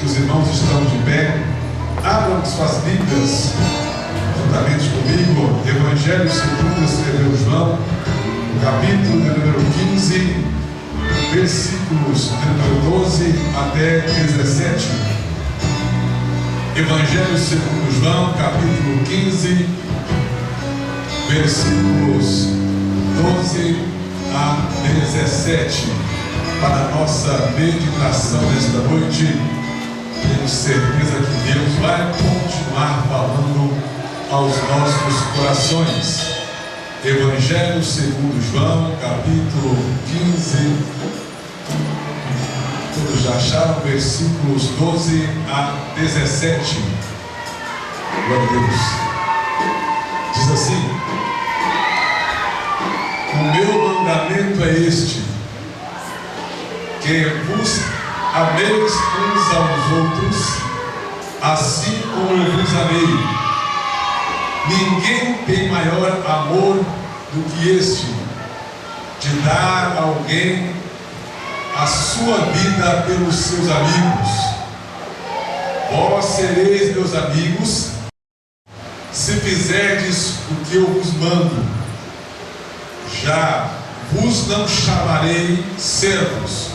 que os irmãos estão de pé, abram suas Bíblias juntamente comigo. Evangelho segundo escreveu João, capítulo número 15, versículos número 12 até 17. Evangelho segundo João, capítulo 15, versículos 12 a 17. Para a nossa meditação nesta noite, temos certeza que Deus vai continuar falando aos nossos corações. Evangelho segundo João, capítulo 15. Todos já acharam? Versículos 12 a 17. Glória a Deus. Diz assim: o meu mandamento é este, que vos ameis uns aos outros, assim como eu vos amei. Ninguém tem maior amor do que este, de dar a alguém a sua vida pelos seus amigos. Vós sereis meus amigos, se fizerdes o que eu vos mando. Já vos não chamarei servos,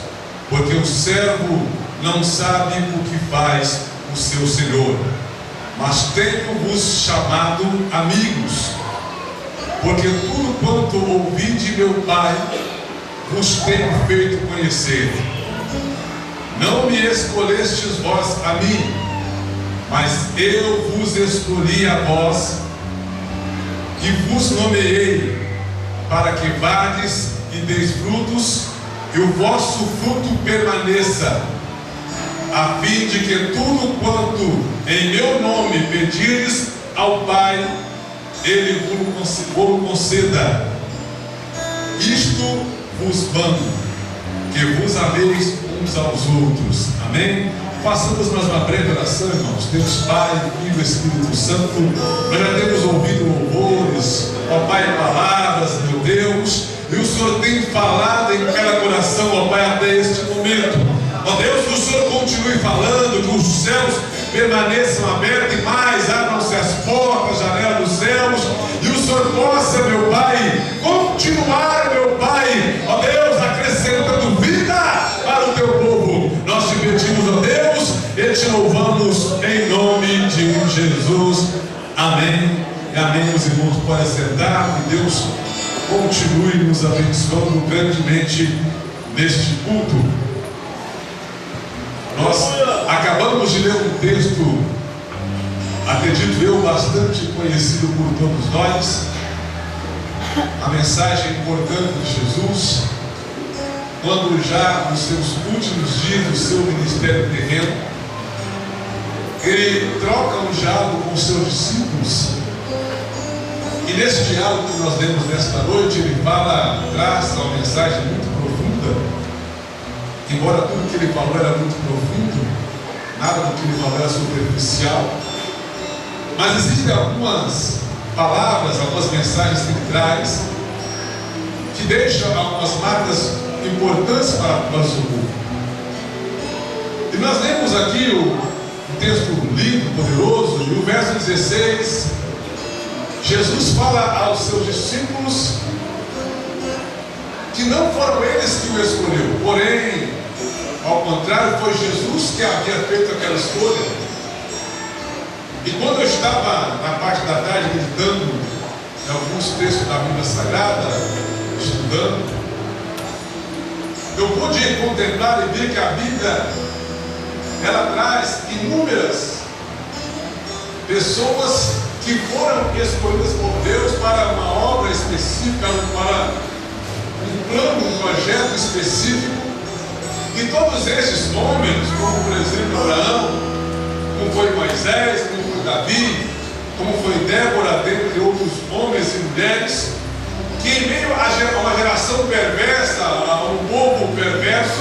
porque o servo não sabe o que faz o seu senhor. Mas tenho-vos chamado amigos, porque tudo quanto ouvi de meu Pai vos tenho feito conhecer. Não me escolhestes vós a mim, mas eu vos escolhi a vós e vos nomeei, para que vades e deis frutos, e o vosso fruto permaneça, a fim de que tudo quanto em meu nome pedires ao Pai, Ele vos conceda. Isto vos mando, que vos ameis uns aos outros. Amém? Façamos mais uma breve oração, irmãos. Deus Pai, Filho e Espírito Santo, nós já temos ouvido louvores, ó Pai, palavras, meu Deus, e o Senhor tem falado em cada coração, ó Pai, até este momento. Ó Deus, que o Senhor continue falando, que os céus permaneçam abertos e mais abram-se as portas, janelas dos céus, e o Senhor possa, meu Pai, continuar, meu Pai, ó Deus, acrescentando vida para o teu povo. Nós te pedimos, ó Deus, e te louvamos em nome de Jesus. Amém. E amém. Os irmãos podem sentar, e Deus continue nos abençoando grandemente neste culto. Nós acabamos de ler um texto, acredito eu, bastante conhecido por todos nós, a mensagem importante de Jesus, quando já nos seus últimos dias do seu ministério terreno, ele troca um diálogo com os seus discípulos, e nesse diálogo que nós lemos nesta noite, ele traz uma mensagem muito profunda. Embora tudo que ele falou era muito profundo, nada do que ele falou era superficial, mas existem algumas palavras, algumas mensagens que ele traz, que deixam algumas marcas importantes para o nosso povo. E nós lemos aqui o texto lindo, poderoso, e o verso 16, Jesus fala aos seus discípulos que não foram eles que o escolheu, porém, ao contrário, foi Jesus que havia feito aquela escolha. E quando eu estava na parte da tarde meditando em alguns textos da Bíblia Sagrada, estudando, eu pude contemplar e ver que a Bíblia, ela traz inúmeras pessoas que foram escolhidas por Deus para uma obra específica, para um plano, um projeto específico. E todos esses homens, como por exemplo Abraão, como foi Moisés, como foi Davi, como foi Débora, dentre outros homens e mulheres, que em meio a uma geração perversa, a um povo perverso,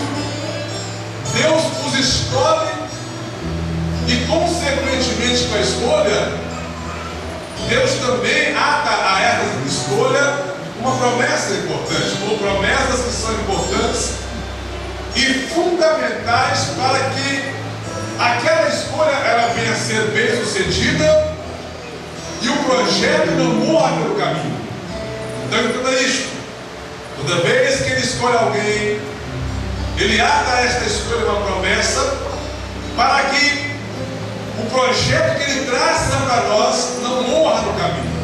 Deus os escolhe e consequentemente com a escolha, Deus também ata a essa escolha uma promessa importante, ou promessas que são importantes e fundamentais para que aquela escolha ela venha a ser bem sucedida e o projeto não morra pelo caminho. Então entenda isto: toda vez que ele escolhe alguém, ele ata a esta escolha uma promessa para que o projeto que ele traça para nós não morra no caminho.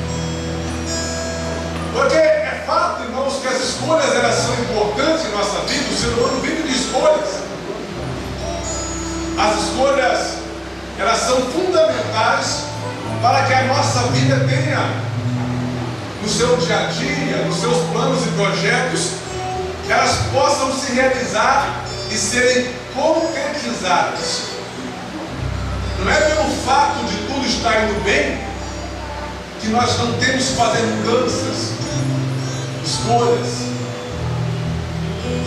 Porque é fato, irmãos, que as escolhas elas são importantes em nossa vida. O ser humano vive de escolhas. As escolhas elas são fundamentais para que a nossa vida tenha no seu dia a dia, nos seus planos e projetos, que elas possam se realizar e serem concretizadas. Não é pelo fato de tudo estar indo bem que nós não temos que fazer mudanças, escolhas.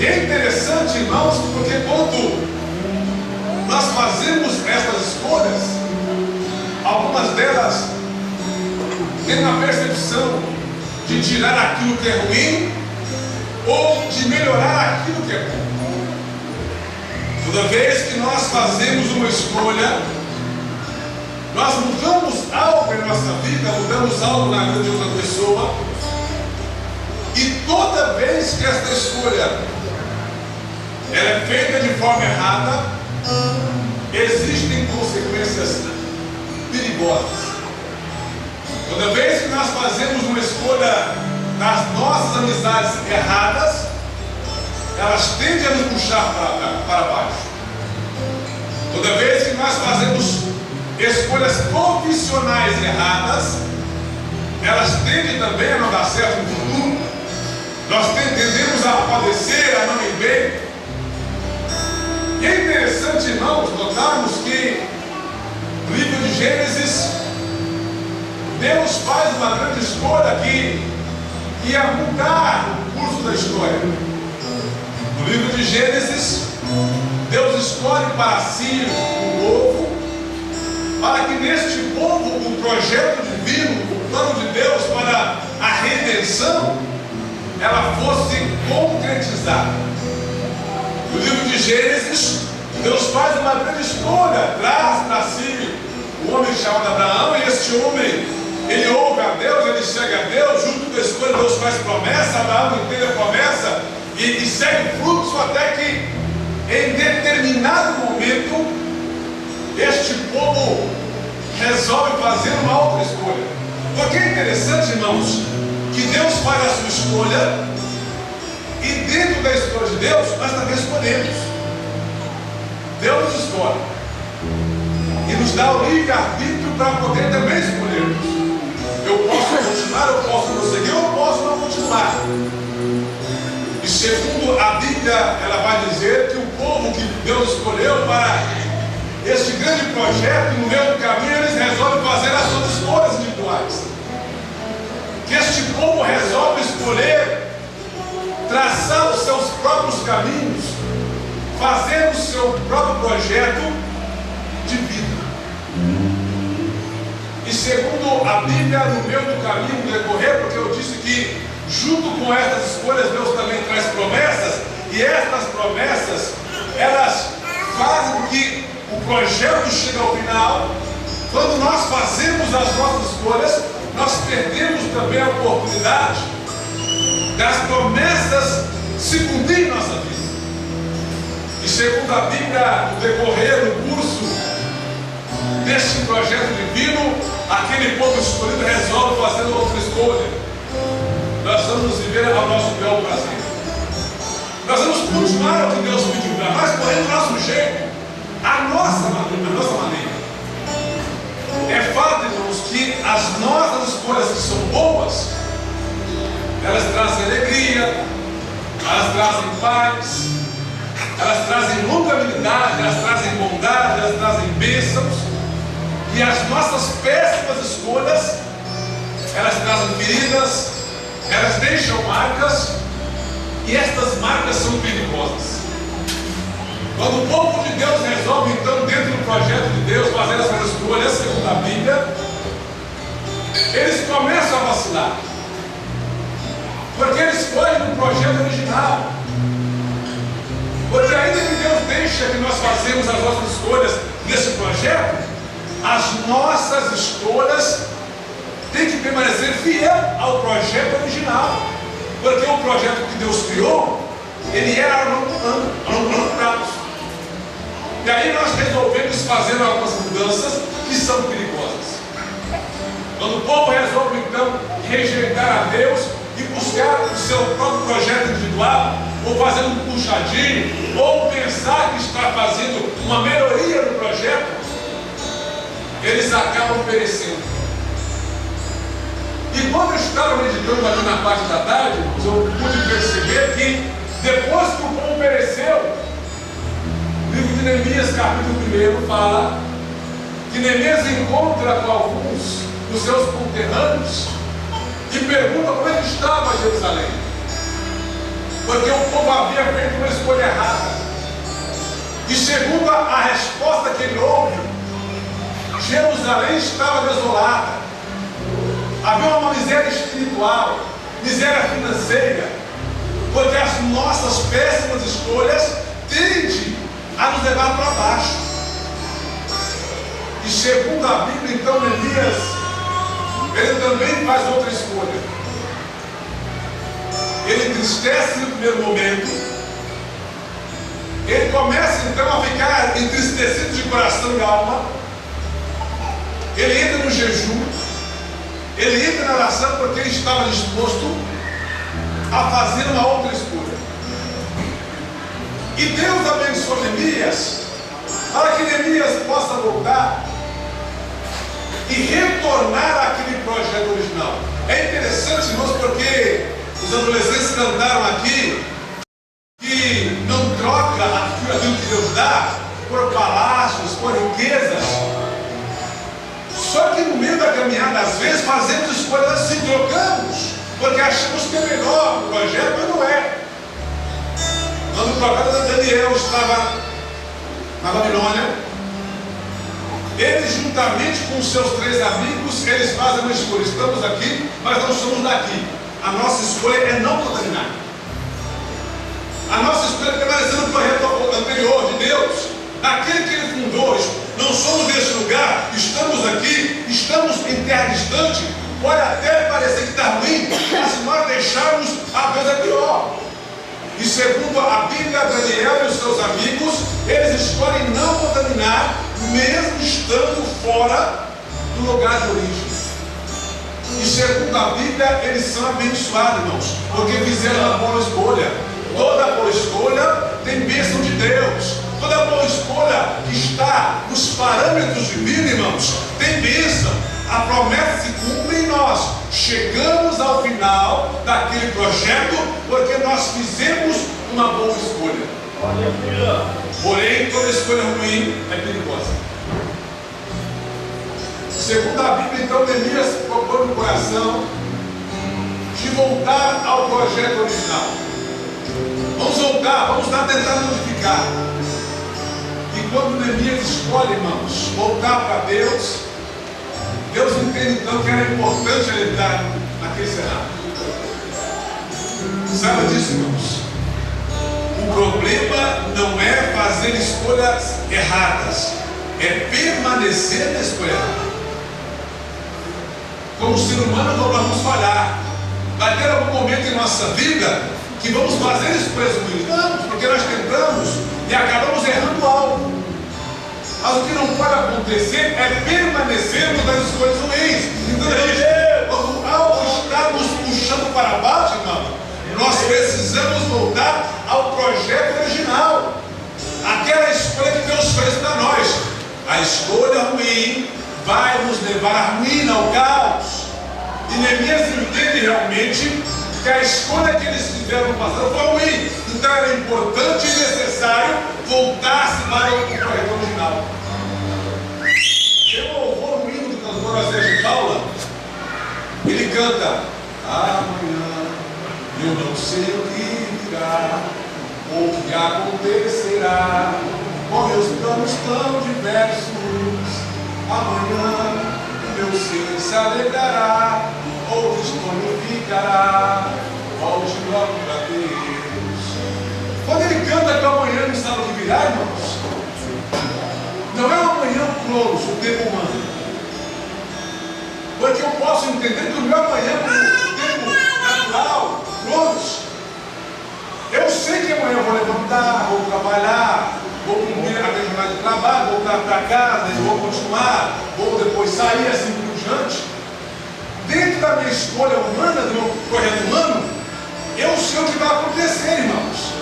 E é interessante, irmãos, porque quando nós fazemos essas escolhas, algumas delas têm a percepção de tirar aquilo que é ruim ou de melhorar aquilo que é bom. Toda vez que nós fazemos uma escolha, nós mudamos algo em nossa vida, mudamos algo na vida de outra pessoa, e toda vez que esta escolha ela é feita de forma errada, existem consequências perigosas. Toda vez que nós fazemos uma escolha nas nossas amizades erradas, elas tendem a nos puxar para baixo. Toda vez que nós fazemos escolhas profissionais erradas, elas tendem também a não dar certo no futuro. Nós tendemos a padecer, a não ir bem. E é interessante, irmãos, notarmos que no livro de Gênesis, Deus faz uma grande escolha que ia mudar o curso da história. No livro de Gênesis, Deus escolhe para si um povo, para que neste povo o projeto divino, o plano de Deus para a redenção, ela fosse concretizada. No livro de Gênesis, Deus faz uma grande escolha, traz para si um homem chamado Abraão, e este homem, ele ouve a Deus, ele segue a Deus, junto com a escolha Deus faz promessa, Abraão entende a promessa e segue o fluxo, até que em determinado momento este povo resolve fazer uma outra escolha. Porque é interessante, irmãos, que Deus faz a sua escolha, e dentro da escolha de Deus nós também escolhemos. Deus nos escolhe e nos dá o livre-arbítrio para poder também escolhermos. Eu posso continuar, eu posso prosseguir, eu posso não continuar. E segundo a Bíblia, ela vai dizer que o povo que Deus escolheu para este grande projeto, no meio do caminho, eles resolvem fazer as suas escolhas individuais. Que este povo resolve escolher traçar os seus próprios caminhos, fazer o seu próprio projeto de vida. E segundo a Bíblia, no meio do caminho, no decorrer, porque eu disse que junto com estas escolhas Deus também traz promessas, e estas promessas elas fazem com que o projeto chegue ao final. Quando nós fazemos as nossas escolhas, nós perdemos também a oportunidade das promessas se cumprirem em nossa vida. E segundo a Bíblia, no decorrer, no curso deste projeto divino, aquele povo escolhido resolve fazer outra escolha. Nós vamos viver ao nosso bel prazer. Nós vamos continuar o que Deus pediu para nós, porém do nosso jeito, a nossa maneira. É fato, irmãos, que as nossas escolhas que são boas, elas trazem alegria, elas trazem paz, elas trazem longanimidade, elas trazem bondade, elas trazem bênçãos. E as nossas péssimas escolhas, elas trazem feridas, elas deixam marcas, e estas marcas são perigosas. Quando o povo de Deus resolve, então, dentro do projeto de Deus, fazer essas escolhas, segundo a Bíblia, eles começam a vacilar, porque eles fogem do projeto original. Porque ainda que Deus deixa que nós façamos as nossas escolhas nesse nossas escolhas têm que permanecer fiel ao projeto original, porque o projeto que Deus criou, ele era a longo prazo. E aí nós resolvemos fazer algumas mudanças que são perigosas. Quando o povo resolve então rejeitar a Deus e buscar o seu próprio projeto individual, ou fazer um puxadinho, ou pensar que está fazendo uma melhoria no projeto, eles acabam perecendo. E quando eu estava meditando ali na parte da tarde, eu pude perceber que depois que o povo pereceu, o livro de Neemias, capítulo 1, fala que Neemias encontra com alguns dos seus conterrâneos e pergunta como é que estava Jerusalém, porque o povo havia feito uma escolha errada. E segundo a resposta que ele ouve, Jerusalém estava desolada, havia uma miséria espiritual, miséria financeira, porque as nossas péssimas escolhas tendem a nos levar para baixo. E segundo a Bíblia, então, Neemias, ele também faz outra escolha. Ele entristece no primeiro momento, ele começa então a ficar entristecido de coração e alma, ele entra no jejum, ele entra na oração porque ele estava disposto a fazer uma outra escolha. E Deus abençoou Neemias para que Neemias possa voltar e retornar àquele projeto original. É interessante, irmãos, porque os adolescentes cantaram aqui que não troca aquilo que Deus dá por palácios, por riquezas. Só que no meio da caminhada, às vezes, fazemos escolhas assim, trocamos, porque achamos que é melhor o projeto, mas não é. Quando o profeta Daniel estava na Babilônia, ele juntamente com seus 3 amigos, eles fazem uma escolha. Estamos aqui, mas não somos daqui. A nossa escolha é não contaminar. A nossa escolha é permanecer no projeto anterior de Deus, daquele que ele fundou. Não somos desse lugar, estamos aqui, estamos em terra distante. Pode até parecer que está ruim, mas se nós deixarmos, a coisa é pior. E segundo a Bíblia, Daniel e os seus amigos, eles escolhem não contaminar, mesmo estando fora do lugar de origem. E segundo a Bíblia, eles são abençoados, irmãos, porque fizeram uma boa escolha. Toda boa escolha tem bênção de Deus. Toda boa escolha que está nos parâmetros divinos, irmãos, tem bênção. A promessa se cumpre em nós. Chegamos ao final daquele projeto porque nós fizemos uma boa escolha. Porém, toda escolha ruim é perigosa. Segundo a Bíblia, então, Neemias propõe no coração de voltar ao projeto original. Vamos voltar, vamos tentar modificar. E quando Neemias escolhe, irmãos, voltar para Deus, Deus entende então que era importante ele estar naquele cenário. Sabe disso, irmãos? O problema não é fazer escolhas erradas, é permanecer na escolha errada. Como ser humano, nós vamos falhar. Vai ter algum momento em nossa vida que vamos fazer escolhas ruins. Vamos, porque nós tentamos e acabamos errando algo. Mas o que não pode acontecer é permanecermos nas escolhas ruins. Então, ao estarmos puxando para baixo, irmão, nós precisamos voltar ao projeto original. Aquela escolha que Deus fez para nós. A escolha ruim vai nos levar à ruína, ao caos. E Neemias entende realmente que a escolha que eles fizeram no passado foi ruim. Então era importante e necessário voltar-se para o projeto original. Eu louvor o hino do cantor Azé de Paula. Ele canta: amanhã eu não sei o que virá, ou o que acontecerá, com meus planos tão diversos. Amanhã meu ser se alegrará, ou desconho ficará, volte logo para Deus. Quando ele canta que amanhã não sabe o que virá, irmãos, não é o amanhã cronos, o tempo humano, posso entender que o meu amanhã, no tempo natural, Cronos, eu sei que amanhã eu vou levantar, vou trabalhar, vou cumprir a minha jornada de trabalho, vou voltar para casa, eu vou continuar, vou depois sair, assim por diante. Dentro da minha escolha humana, do meu projeto humano, eu sei o que vai acontecer, irmãos.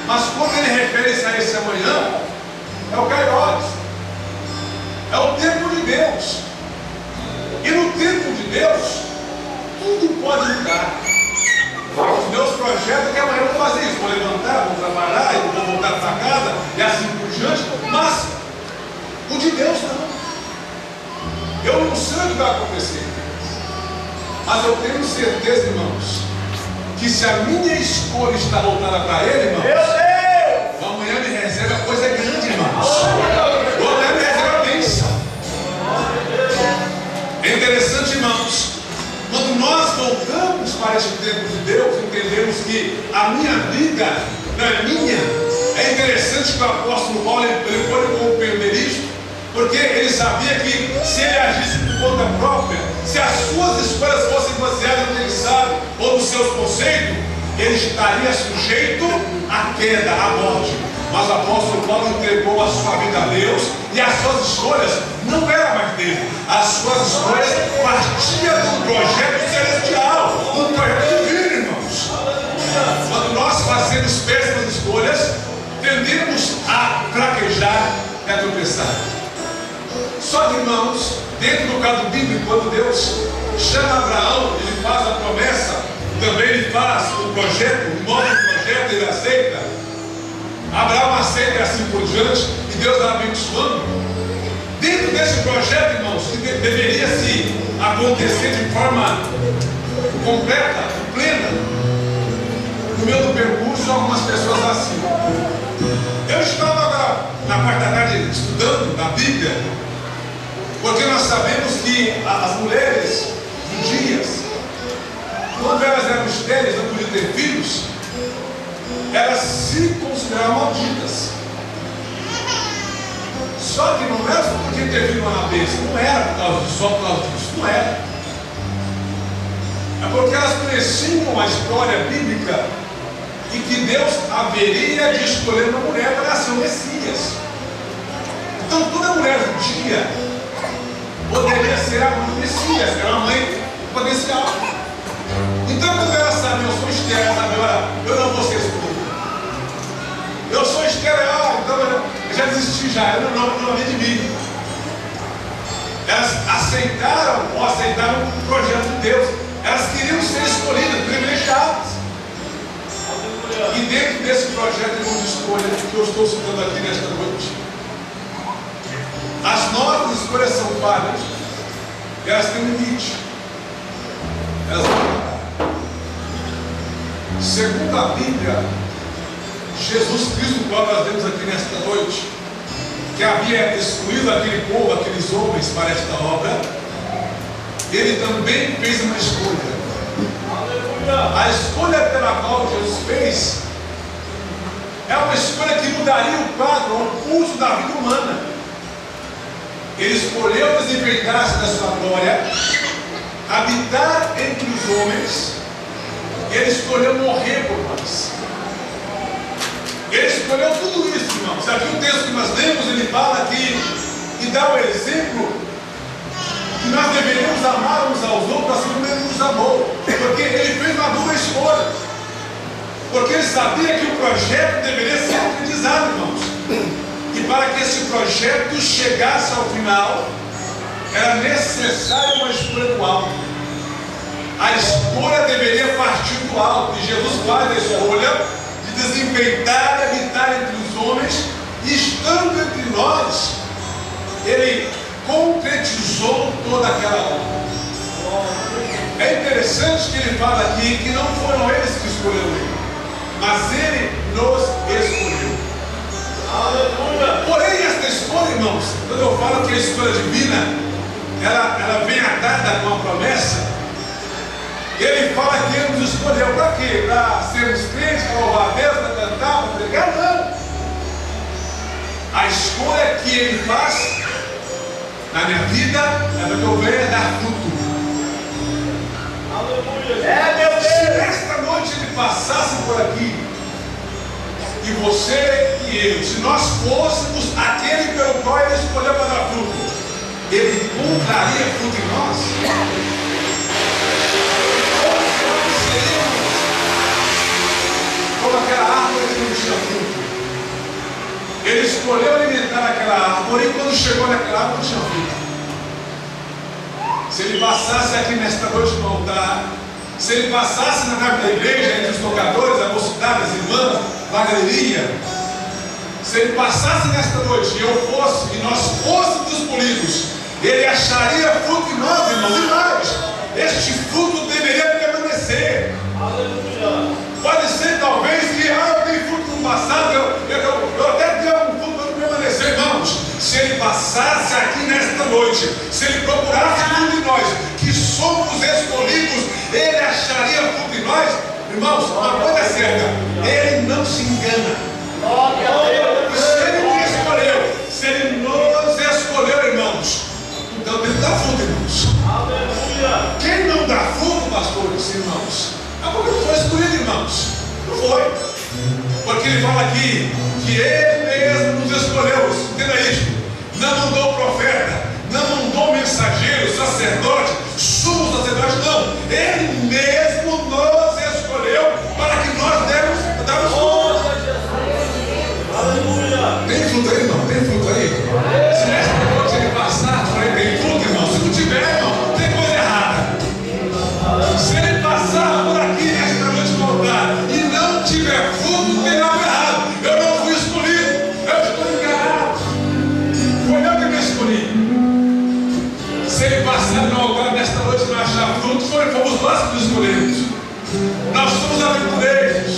Mas quando ele refere-se a esse amanhã, é o Kairos, é o tempo de Deus. E no tempo de Deus, tudo pode mudar. Os meus projetos é que amanhã eu vou fazer isso, vou levantar, vou trabalhar, eu vou voltar para casa e assim por diante, mas o de Deus não. Eu não sei o que vai acontecer, mas eu tenho certeza, irmãos, que se a minha escolha está voltada para Ele, irmãos, o amanhã me reserva coisa grande, irmãos. O amanhã me reserva bênção. É interessante, irmãos, quando nós voltamos para este tempo de Deus, entendemos que a minha vida não é minha. É interessante que o apóstolo Paulo ele pode compreender isso, porque ele sabia que se ele agisse por conta própria, se as suas escolhas fossem baseadas no que ele sabe ou nos seus conceitos, ele estaria sujeito à queda, à morte. Mas o apóstolo Paulo entregou a sua vida a Deus e as suas escolhas não eram mais dele. As suas escolhas partiam de um projeto celestial, um projeto divino, irmãos. Quando nós fazemos péssimas escolhas, tendemos a fraquejar e a tropeçar. Só que, irmãos, dentro do caso bíblico, quando Deus chama Abraão, ele faz a promessa, também ele faz o projeto, mostra o projeto, ele aceita. Abraão aceita e assim por diante, e Deus vai abençoando. Dentro desse projeto, irmãos, que deveria se acontecer de forma completa, plena, no meio do percurso, algumas pessoas assim. Eu estava agora, na parte da tarde, estudando a Bíblia, porque nós sabemos que as mulheres judias, quando elas eram estéreis, não podiam ter filhos, elas se consideravam malditas. Só que não era só porque teve uma bênção, não era por causa disso, só por causa disso, não era. É porque elas conheciam a história bíblica e que Deus haveria de escolher uma mulher para nascer o Messias. Então toda mulher judia poderia ser a mãe do Messias, era uma mãe potencial. Então quando ela sabe, eu sou estéril, sabe, eu não vou ser escolhida. Eu sou estéril, então eu já desisti já, eu não havia de mim. Elas aceitaram o projeto de Deus. Elas queriam ser escolhidas, privilegiadas. E dentro desse projeto de escolha que eu estou citando aqui nesta noite, as nossas escolhas são falhas, elas têm um limite. Elas vão mudar. Segundo a Bíblia, Jesus Cristo, o qual nós vemos aqui nesta noite, que havia excluído aquele povo, aqueles homens para esta obra, ele também fez uma escolha. A escolha pela qual Jesus fez é uma escolha que mudaria o quadro, o curso da vida humana. Ele escolheu desenvencilhar-se da sua glória, habitar entre os homens. Ele escolheu morrer por nós. Ele escolheu tudo isso, irmãos. Aqui o texto que nós lemos, ele fala aqui e dá o exemplo que nós deveríamos amar uns aos outros assim como ele nos amou, porque ele fez uma dura escolha, porque ele sabia que o projeto deveria ser concretizado, irmãos, e para que esse projeto chegasse ao final era necessário uma escolha do alto. A escolha deveria partir do alto, e Jesus faz a escolha de desempenhar e habitar entre os homens, e estando entre nós, ele concretizou toda aquela obra. É interessante que ele fala aqui que não foram eles que escolheram ele, mas ele nos escolheu. Aleluia. Porém, esta escolha, irmãos, quando eu falo que a escolha divina, ela vem atada com a promessa. Ele fala que ele nos escolheu para quê? Para sermos crentes, para louvar a Deus, para cantar, para pregar? Não. A escolha que ele faz na minha vida é para que eu venha dar fruto. Se nesta noite ele passasse por aqui, e você e eu, se nós fôssemos aquele pelo qual ele escolheu para dar fruto, ele encontraria fruto em nós? Ou nós seríamos como aquela árvore que não tinha fruto? Ele escolheu alimentar aquela árvore, e quando chegou naquela árvore não tinha fruto. Se ele passasse aqui nesta noite no altar, se ele passasse na nave da igreja, entre os tocadores, a mocidade, as irmãs, a galeria, se ele passasse nesta noite e eu fosse, e nós fôssemos polidos, ele acharia fruto em nós, irmãos, e mais, este fruto deveria permanecer. Aleluia. Pode ser talvez que eu tenho fruto no passado, eu até tenho um fruto para permanecer, irmãos. Se ele passasse aqui nesta noite, se ele procurasse fruto em nós, que somos escolhidos, ele acharia fruto em nós. Irmãos, uma coisa é certa, ele não se engana. E se ele me escolheu, se ele nos escolheu, irmãos, então ele dá fruto, irmãos. Aleluia. Quem não dá fruto, pastores, irmãos, é porque não foi escolhido, irmãos. Não foi. Porque ele fala aqui que ele mesmo nos escolheu. Entenda isso. Não mandou profeta, não mandou mensageiro, sacerdote, sumo sacerdote, não. Ele mesmo nos escolheu para que nós demos fruto. Aleluia. Tem fruto aí, irmão? Tem fruto aí? Se nesta noite ele passar, tem fruto, irmão. Se não tiver, irmão, tem coisa errada. Se ele passar por aqui nesta noite no altar e não tiver fruto, tem algo errado. Eu não fui escolhido, eu estou enganado. Foi eu que me escolhi. Se ele passar no altar nesta noite e não achar fruto, fomos nós que nos escolhemos. Nós somos aventureiros.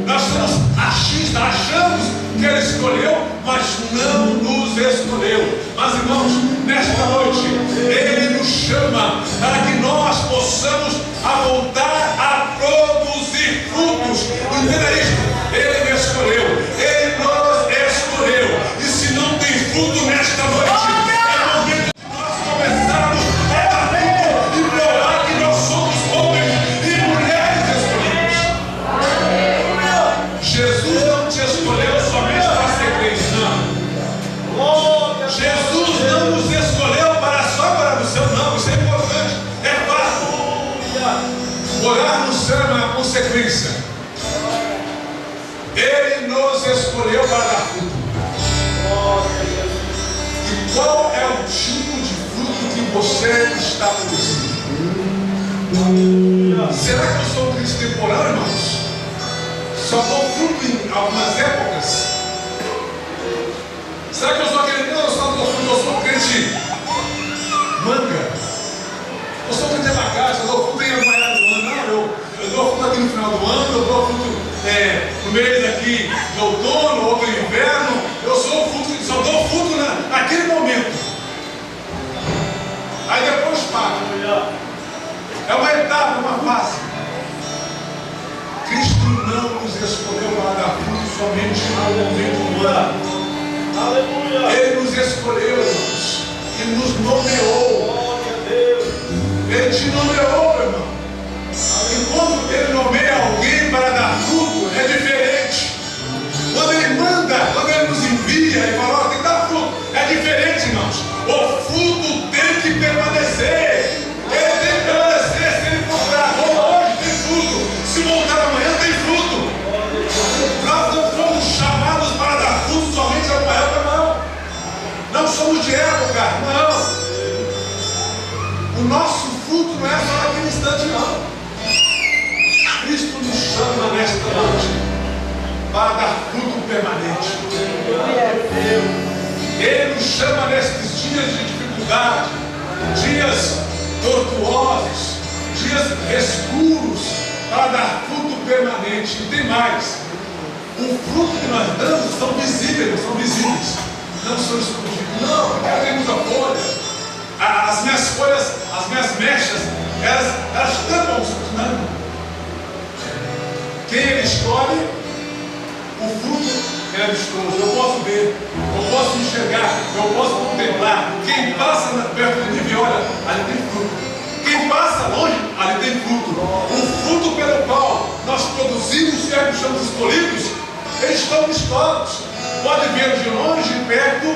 Nós somos achistas, achamos que ele escolheu, mas não nos escolheu. Mas, irmãos, nesta noite ele nos chama para que nós possamos voltar a produzir frutos. Entenda isso. Ele me escolheu, ele nos escolheu. E se não tem fruto nesta noite, é momento de nós começarmos a dar fruto e provar que nós somos homens e mulheres escolhidos. Jesus não te escolheu somente para ser crente, não. Jesus não nos escolheu só para o céu, não. Isso é importante, é fato. Morar no céu é uma consequência. Ele nos escolheu para dar fruto. E qual é o tipo de fruto que você está produzindo? Será que eu sou um crente temporário, irmãos? Só dou fruto em algumas épocas? Será que eu sou aquele? Não, eu só dou fruto, eu sou crente manga. Eu sou crente abacate, eu dou fruto em amanhã do ano. Não, eu dou fruto aqui no final do ano, eu dou fruto no mês aqui de outono, outro inverno. Eu sou fruto, só dou fruto naquele momento. Aí depois para. É uma etapa, uma fase. Cristo não nos escolheu para dar fruto somente no momento do ano. Aleluia. Ele nos escolheu, irmãos, e nos nomeou. Ele te nomeou, irmão. E quando ele nomeia alguém para dar fruto, é diferente. Quando ele manda, quando ele nos envia e fala, ó, tem que dar fruto, é diferente, irmãos. O fruto tem que permanecer. Ele tem que permanecer. Se ele voltar hoje, tem fruto. Se voltar amanhã, tem fruto. Nós não fomos chamados para dar fruto somente a uma época, não. Não somos de época, não. O nosso fruto não é só naquele instante, não. Cristo nos chama nesta noite para dar fruto permanente. Ele nos chama nestes dias de dificuldade, dias tortuosos, dias escuros, para dar fruto permanente. E tem mais. O fruto que nós damos são visíveis, não são escondidos. Não, porque eu tenho muita folha. As minhas folhas, as minhas mechas, elas tampam os frutos. Não. Quem ele escolhe, o fruto é vistoso. Eu posso ver, eu posso enxergar, eu posso contemplar. Quem passa perto de mim e olha, ali tem fruto. Quem passa longe, ali tem tem fruto. O fruto pelo qual nós produzimos e somos escolhidos, eles estão listados. Pode ver de longe e de perto,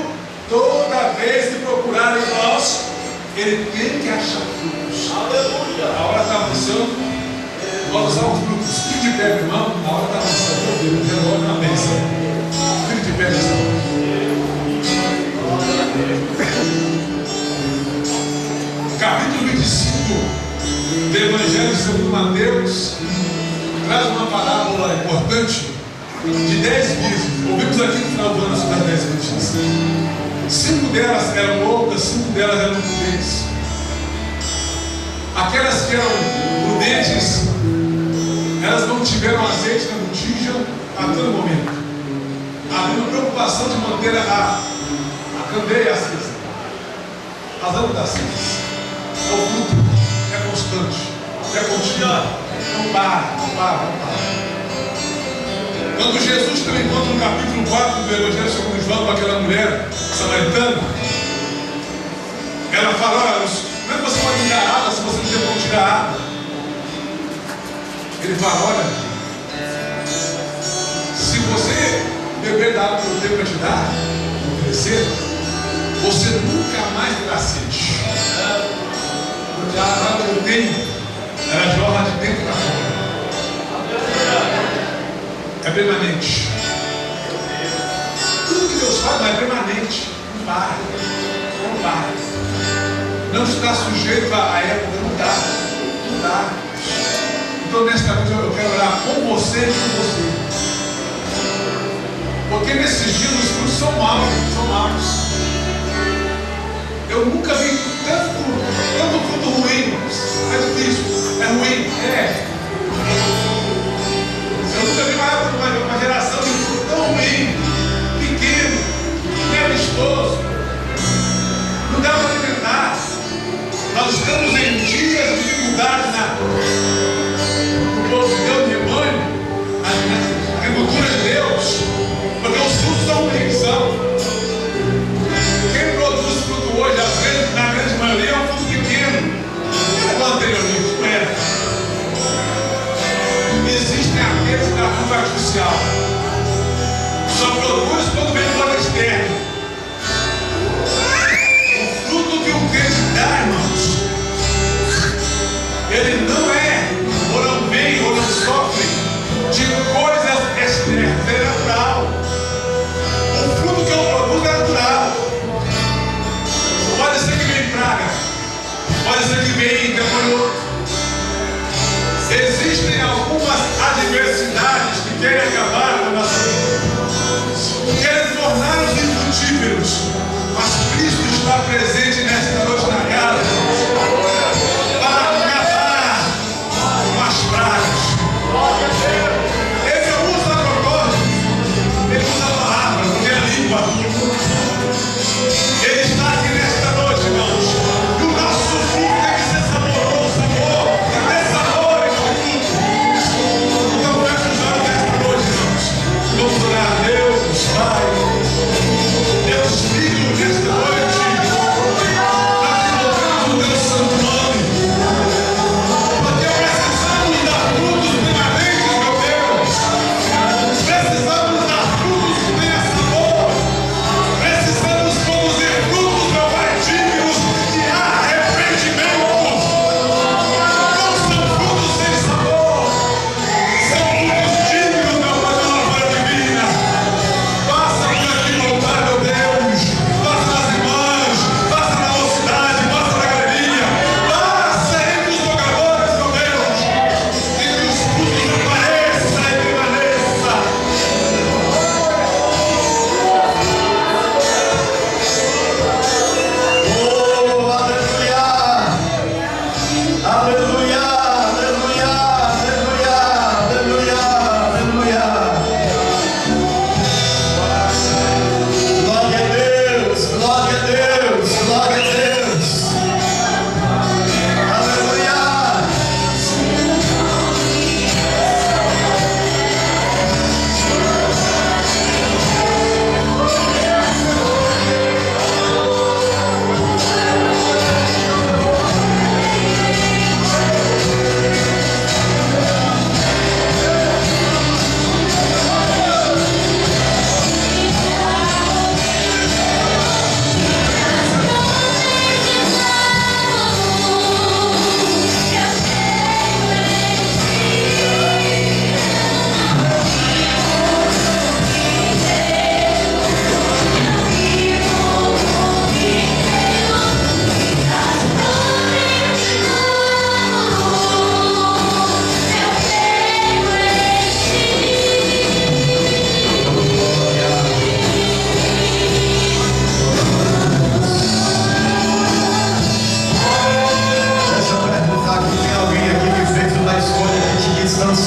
toda vez que procurarem nós, ele tem que achar frutos. Aleluia! A hora está avançando. Nós usamos frutos. Fique de pé, meu irmão. A hora está avançando. Meu Deus, relógio na bênção. Fique de pé nessa hora. Capítulo 25 do Evangelho segundo Mateus traz uma parábola importante de 10 virgens. Ouvimos aqui no final do ano sobre as 10 virgens. 5 delas eram loucas, 5 delas eram prudentes. Aquelas que eram prudentes, elas não tiveram azeite na botija a todo momento. Havia uma preocupação de manter a candeia acesa, as lâmpadas acesas. É o fruto, é constante, é contínuo, não para. Quando Jesus tem um encontro no capítulo 4 do Evangelho segundo João com aquela mulher samaritana, ela fala: olha, como é que você pode me dar água se você não tem como tirar água? Ele fala: olha, se você beber da água que eu tenho para te dar, oferecer, você nunca mais terá sede. Porque a água que eu tenho, ela jorra de dentro para fora. É permanente. Tudo que Deus faz é permanente. Não para. Não está sujeito à época. Não dá. Então nesta noite eu quero orar com você e com você. Porque nesses dias os frutos são maus. Eu nunca vi tanto fruto ruim. É difícil, é ruim, Eu nunca vi uma geração de fruto tão ruim, pequeno, nevistoso. Não dá para alimentar. Nós estamos em dias de dificuldade no povo de Deus, de rebanho, na agricultura de Deus, porque os frutos são ruins. Quem produz fruto hoje, às vezes, na grande maioria, é um fruto pequeno. Não é anteriormente, não era. Existem aqueles da fruta artificial. Só produz quando vem fora externo. O fruto que o crente dá, irmãos, ele não é, ou não vem, ou não sofre de coisas externas. Ele é natural. O fruto que eu produzo é natural. Pode ser que vem praga, pode ser que vem demônio. Existem algumas adversidades que querem acabar com a nossa vida, querem tornar-nos infrutíferos, mas Cristo está presente nesta noite na casa para acabar com as pragas. Ele não usa propósito, ele usa a palavra, porque é a língua. Ele está aqui nesta noite, irmãos. E o nosso fruto tem que ser saboroso, sabor. É sabor, irmãos. Então fecha os olhos nesta noite, irmãos. Vamos orar a Deus, Pai, Deus Filho.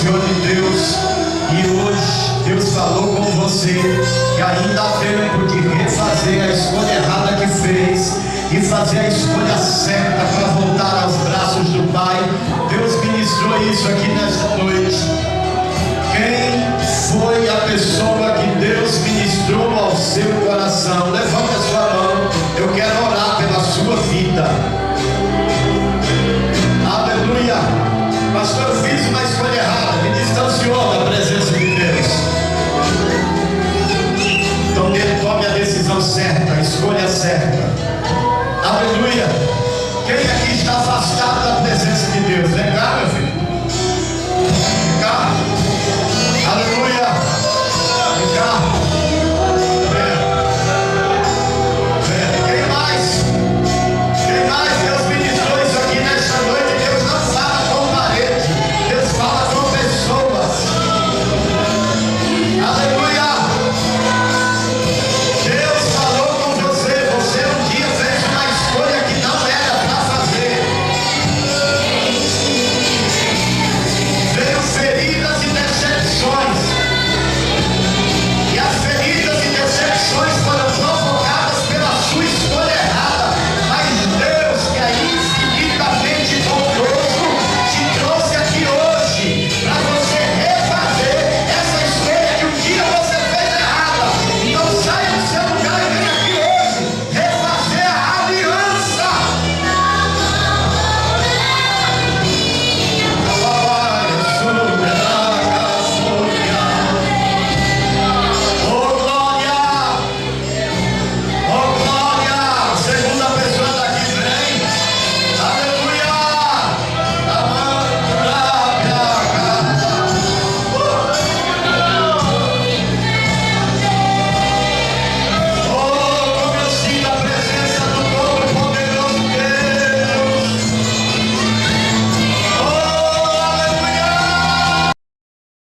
Senhor de Deus, e hoje Deus falou com você que ainda há tempo de refazer a escolha errada que fez e fazer a escolha certa para voltar aos braços do Pai. Deus ministrou isso aqui nesta noite. Quem foi a pessoa que Deus ministrou ao seu coração? Levante a sua mão. Eu quero orar pela sua vida. Aleluia. Pastor, eu fiz uma escolha errada, me distanciou da presença de Deus. Então tome a decisão certa, a escolha certa. Aleluia. Quem aqui está afastado da presença de Deus? Vem cá, meu filho. Vem cá.